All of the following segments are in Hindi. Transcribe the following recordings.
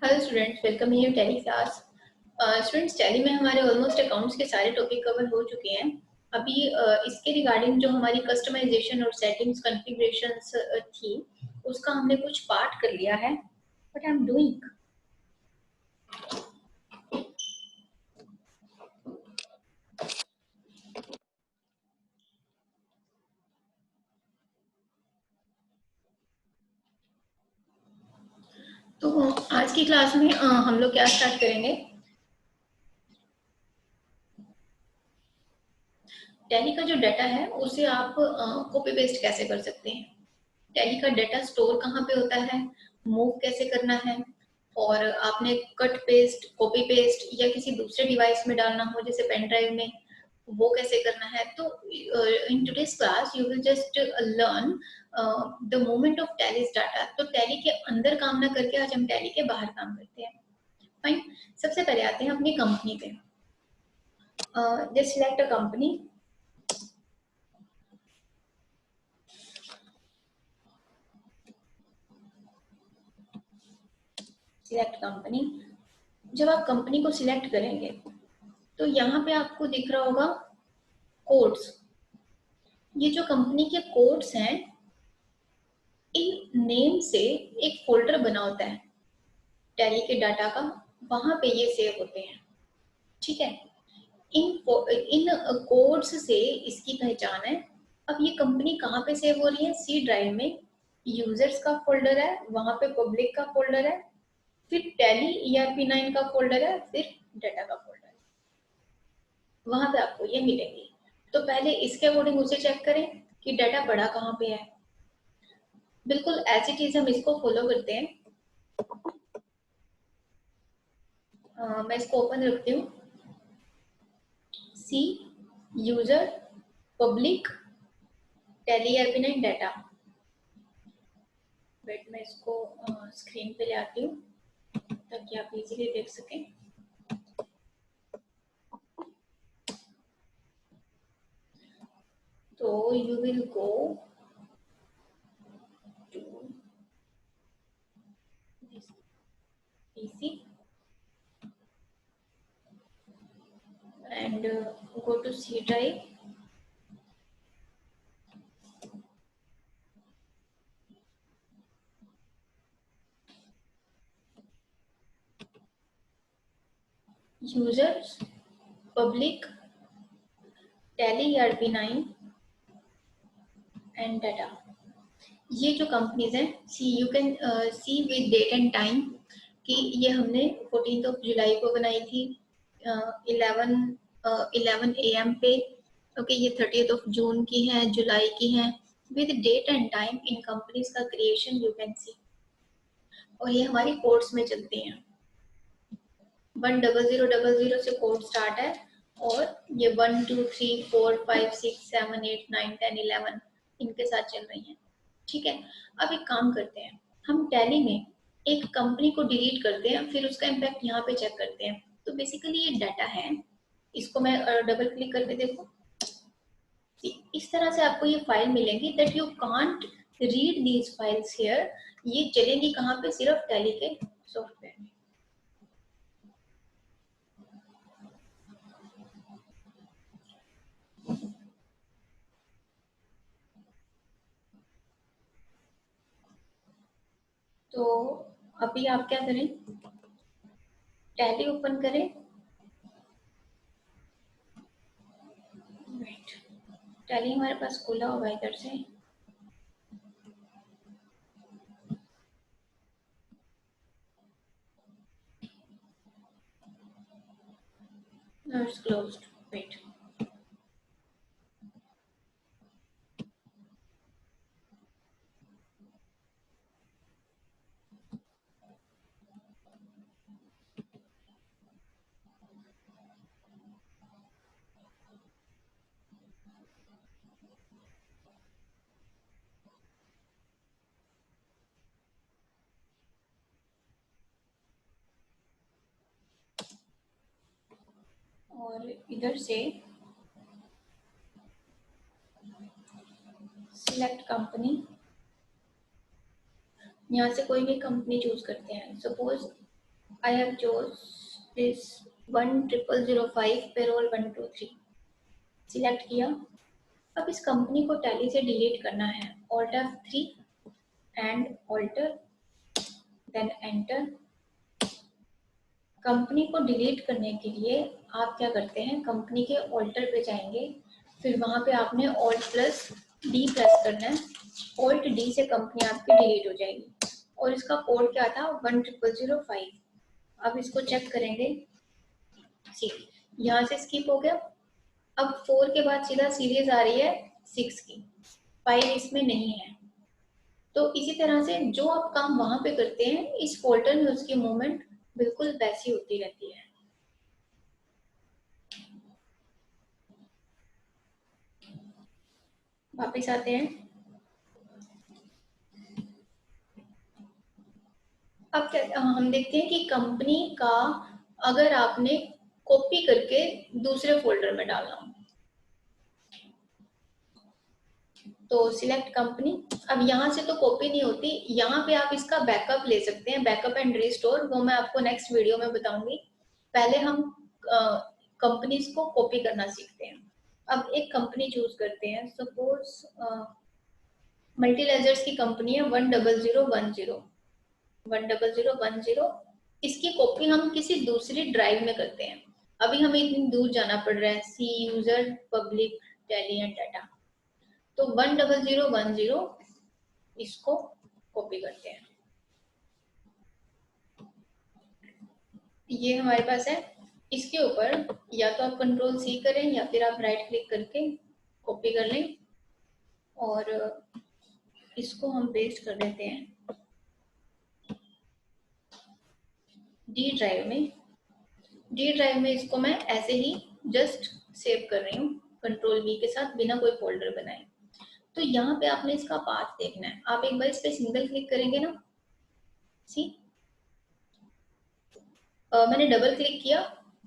Hello students, welcome here tally class. Students, tally में हमारे ऑलमोस्ट अकाउंट्स के सारे टॉपिक कवर हो चुके हैं। अभी इसके रिगार्डिंग जो हमारी कस्टमाइजेशन और सेटिंग्स कॉन्फ़िगरेशंस थी, उसका हमने कुछ पार्ट कर लिया है। What I am doing. तो आज की क्लास में हम लोग क्या स्टार्ट करेंगे। टैली का जो डाटा है उसे आप कॉपी पेस्ट कैसे कर सकते हैं, टैली का डाटा स्टोर कहाँ पे होता है, मूव कैसे करना है, और आपने कट पेस्ट कॉपी पेस्ट या किसी दूसरे डिवाइस में डालना हो जैसे पेन ड्राइव में, वो कैसे करना है। तो in today's class you will just learn the movement of tallies data. तो टैली के अंदर काम ना करके आज हम टैली के बाहर काम करते हैं। फाइन। सबसे पहले आते हैं अपनी कंपनी पे। Just select a company. Select company. जब आप कंपनी को सिलेक्ट करेंगे तो यहाँ पे आपको दिख रहा होगा कोड्स। ये जो कंपनी के कोड्स हैं, इन नेम से एक फोल्डर बना होता है टैली के डाटा का, वहां पे ये सेव होते हैं। ठीक है। इन कोड्स से इसकी पहचान है। अब ये कंपनी कहाँ पे सेव हो रही है, सी ड्राइव में। यूजर्स का फोल्डर है, वहां पे पब्लिक का फोल्डर है, फिर टैली ERP9 का फोल्डर है, फिर डाटा का फोल्डर है। वहां पे आपको ये मिलेंगे। तो पहले इसके अकॉर्डिंग उसे चेक करें कि डाटा पड़ा कहाँ पे है। बिल्कुल एज इट इज हम इसको फॉलो करते हैं। मैं इसको ओपन रखती हूँ। C user public tally ERP9 data. Wait, मैं इसको स्क्रीन पे ले आती हूँ ताकि आप इजीली देख सकें। तो you will go to PC and go to C drive. Users public Tally ERP9 and data. ये जो कंपनीज हैं, see you can see with date and time कि ये हमने 14 जुलाई को बनाई थी 11 AM पे। ओके, ये 30 जून की है, जुलाई की है। With date and time in companies का क्रिएशन यू कैन सी। और ये हमारी कोड्स में चलती हैं। 10000 से कोड स्टार्ट है, और ये 1 2 3 4 5 6 7 8 9 10 11 इनके साथ चल रही हैं। ठीक है। अब एक काम करते हैं, हम टैली में एक कंपनी को डिलीट करते हैं, फिर उसका इम्पैक्ट यहाँ पे चेक करते हैं। तो बेसिकली ये डाटा है, इसको मैं डबल क्लिक करके देखो। इस तरह से आपको ये फाइल मिलेंगी that you can't read these files here. ये चलेंगी कहाँ पे, सिर्फ टैली के सॉफ्टवेयर में। तो अभी आप क्या करें, टैली ओपन करें। राइट, टैली हमारे पास खुला होगा इधर से। No, it's closed. Wait. और इधर से सिलेक्ट कंपनी, यहाँ से कोई भी कंपनी चूज करते हैं। Suppose I have chose this 10005 payroll 123 select किया। अब इस कंपनी को टैली से डिलीट करना है, Alt F3 and alter then enter. Company को डिलीट करने के लिए आप क्या करते हैं, कंपनी के ऑल्टर पे जाएंगे, फिर वहां पे आपने Alt प्लस डी प्रेस करना है। Alt डी से कंपनी आपकी डिलीट हो जाएगी। और इसका कोड क्या था, 10005। अब इसको चेक करेंगे, सी यहाँ से स्किप हो गया। अब 4 के बाद सीधा सीरीज आ रही है 6 की, 5 इसमें नहीं है। तो इसी तरह से जो आप काम वहां पे करते हैं, इस फोल्डर में उसकी मूवमेंट बिल्कुल वैसी होती रहती है। वापस आते हैं। अब क्या हम देखते हैं कि कंपनी का अगर आपने कॉपी करके दूसरे फोल्डर में डालना हो तो सिलेक्ट कंपनी। अब यहाँ से तो कॉपी नहीं होती, यहाँ पे आप इसका बैकअप ले सकते हैं, बैकअप एंड रिस्टोर, वो मैं आपको नेक्स्ट वीडियो में बताऊंगी। पहले हम कंपनीज को कॉपी करना सीखते हैं। अब एक कंपनी चूज करते हैं, सपोज मल्टीलेजर्स की कंपनी है 10010। इसकी कॉपी हम किसी दूसरी ड्राइव में करते हैं। अभी हमें इतनी दूर जाना पड़ रहा है, C user public Tally and data. तो 10010 इसको कॉपी करते हैं। ये हमारे पास है। इसके ऊपर या तो आप कंट्रोल सी करें या फिर आप राइट क्लिक करके कॉपी कर लें और इसको हम पेस्ट कर देते हैं डी ड्राइव में। डी ड्राइव में इसको मैं ऐसे ही जस्ट सेव कर रही हूँ कंट्रोल वी के साथ, बिना कोई फोल्डर बनाए। तो यहाँ पे आपने इसका पाथ देखना है। आप एक बार इस पे सिंगल क्लिक करेंगे ना, सी मैंने डबल क्लिक किया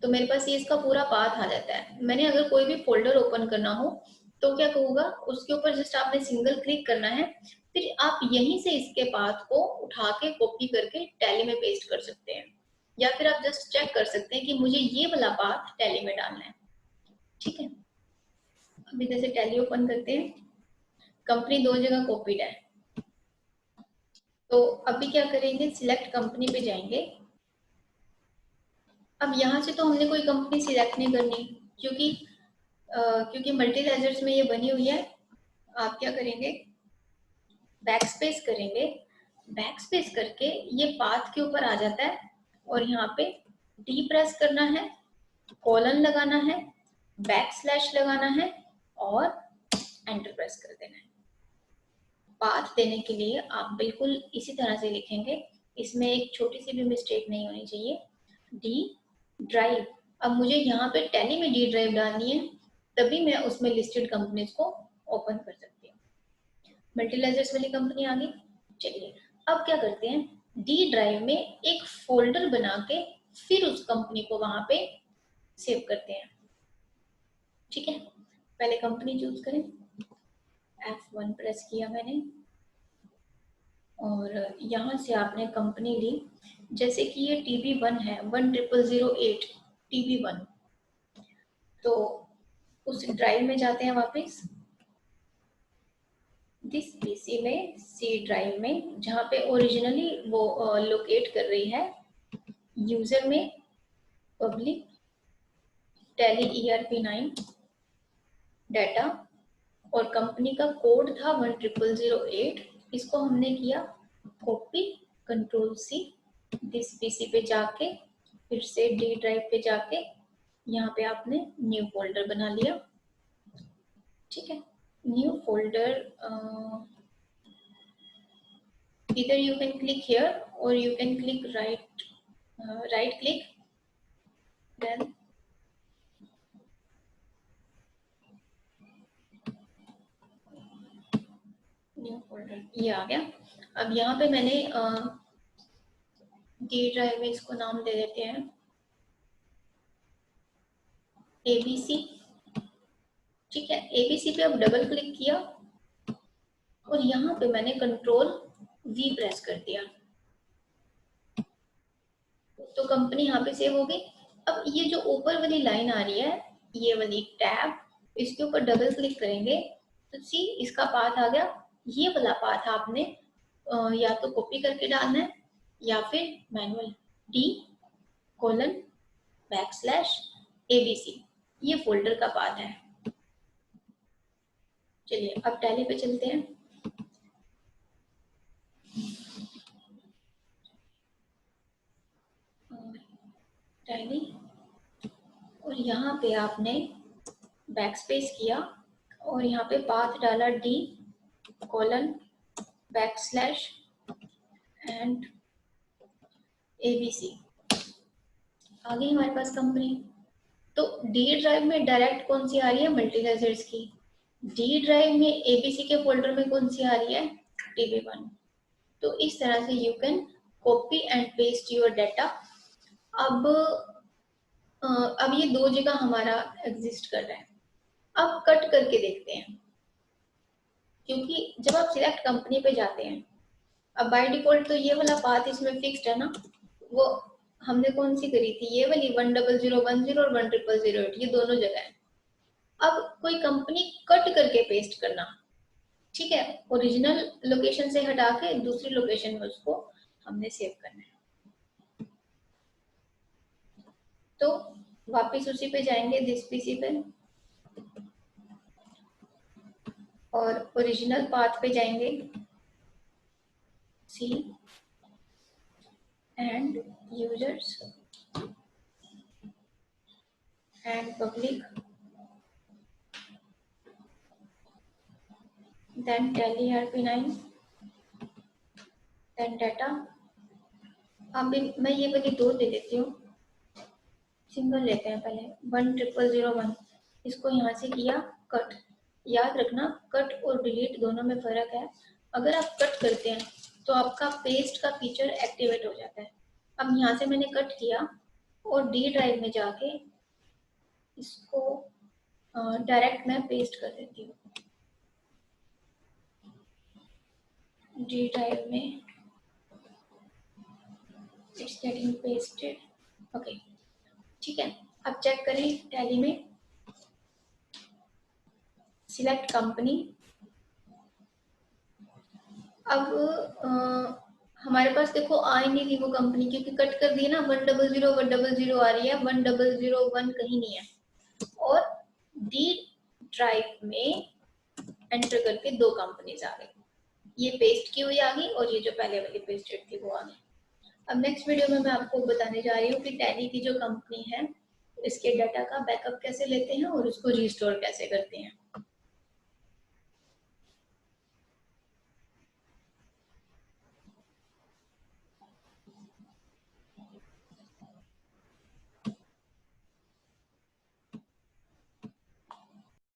तो मेरे पास ये इसका पूरा पाथ आ जाता है। मैंने अगर कोई भी फोल्डर ओपन करना हो तो क्या कहूँगा, उसके ऊपर जस्ट आपने सिंगल क्लिक करना है, फिर आप यहीं से इसके पाथ को उठा के कॉपी करके टैली में पेस्ट कर सकते हैं। या फिर आप जस्ट चेक कर सकते हैं कि मुझे ये वाला पाथ टैली में डालना है। ठीक है, अभी जैसे टैली ओपन करते हैं, कंपनी 2 जगह कॉपीड है। तो अभी क्या करेंगे, सिलेक्ट कंपनी पे जाएंगे। अब यहाँ से तो हमने कोई कंपनी सिलेक्ट नहीं करनी, क्योंकि मल्टी लेजर्स में ये बनी हुई है। आप क्या करेंगे, बैक स्पेस करेंगे। बैक स्पेस करके ये पाथ के ऊपर आ जाता है और यहाँ पे डी प्रेस करना है, कॉलन लगाना है, बैक स्लैश लगाना है और एंटर प्रेस कर देना है। पाथ देने के लिए आप बिल्कुल इसी तरह से लिखेंगे, इसमें एक छोटी सी भी मिस्टेक नहीं होनी चाहिए। डी ड्राइव, अब मुझे यहाँ पे टैली में डी ड्राइव डालनी है, तभी मैं उसमें लिस्टेड कंपनीज को ओपन कर सकती हूँ। मल्टीलेजर्स वाली कंपनी आ गई। चलिए अब क्या करते हैं, डी ड्राइव में एक फोल्डर बना के फिर उस कंपनी को वहां पे सेव करते हैं। ठीक है, पहले कंपनी चूज करें, F1 प्रेस किया मैंने और यहाँ से आपने कंपनी ली। जैसे कि ये TB1 है, 10008 TB1। तो उस ड्राइव में जाते हैं वापस, दिस पीसी में सी ड्राइव में, जहाँ पे ओरिजिनली वो लोकेट कर रही है। यूजर में पब्लिक टैली ERP9 डाटा और कंपनी का कोड था 10008। इसको हमने किया copy, control C, this PC पे जाके फिर से डी ड्राइव पे जाके यहाँ पे आपने न्यू फोल्डर बना लिया। ठीक है, new folder, either you can click here or you can click right click, then new folder, ये आ गया। अब यहाँ पे मैंने डी ड्राइव में इसको नाम दे देते हैं ABC। ठीक है, ABC पे अब डबल क्लिक किया और यहाँ पे मैंने कंट्रोल V प्रेस कर दिया। तो कंपनी यहाँ पे सेव हो गई। अब ये जो ऊपर वाली लाइन आ रही है, ये वाली टैब, इसके ऊपर डबल क्लिक करेंगे तो सी इसका पाथ आ गया। ये वाला पाथ आपने या तो कॉपी करके डालना है या फिर मैनुअल D:\ABC, ये फोल्डर का पाथ है। चलिए अब टैली पे चलते हैं। टैली, और यहाँ पे आपने बैक स्पेस किया और यहाँ पे पाथ डाला D:\and ABC। आ गई हमारे पास कंपनी। तो डी ड्राइव में डायरेक्ट कौन सी आ रही है, मल्टीलेजर्स की। डी ड्राइव में एबीसी के फोल्डर में कौन सी आ रही है, TB1। तो इस तरह से you can copy and paste your data. अब ये दो जगह हमारा एग्जिस्ट कर रहा है। अब कट करके देखते हैं, क्योंकि जब आप सिलेक्ट कंपनी पे जाते हैं, अब बाय डिफॉल्ट तो ये वाला पाथ इसमें फिक्स्ड है ना, वो हमने कौन सी करी थी, ये वाली 10010 और 10008, ये दोनों जगह है। अब कोई कंपनी कट करके पेस्ट करना, ठीक है, ओरिजिनल लोकेशन से हटा के दूसरी लोकेशन में उसको हमने सेव करना है। तो वापिस उसी पे जाएंगे, दिस पीसी पे, और ओरिजिनल पाथ पे जाएंगे, C and users and public, then Tally RP9, then data. अब मैं ये वाली दो दे देती हूँ, सिंगल लेते हैं पहले, 10001, इसको यहाँ से किया कट। याद रखना कट और डिलीट दोनों में फर्क है। अगर आप कट करते हैं तो आपका पेस्ट का फीचर एक्टिवेट हो जाता है। अब यहाँ से मैंने कट किया और डी ड्राइव में जाके इसको डायरेक्ट मैं पेस्ट कर देती हूँ। डी ड्राइव में इट्स गेटिंग पेस्टेड, ओके, ठीक है। अब चेक करें टैली में, सिलेक्ट कंपनी। अब हमारे पास देखो आ ही नहीं रही वो कंपनी, क्योंकि कट कर दिया ना, 100 आ रही है, 1001 कहीं नहीं है। और डी ड्राइव में एंटर करके दो कंपनीज आ गई, ये पेस्ट की हुई आ गई और ये जो पहले वाली पेस्टेड थी वो आ गई। अब नेक्स्ट वीडियो में मैं आपको बताने जा रही हूँ कि टैली की जो कंपनी है इसके डाटा का बैकअप कैसे लेते हैं और उसको रिस्टोर कैसे करते हैं।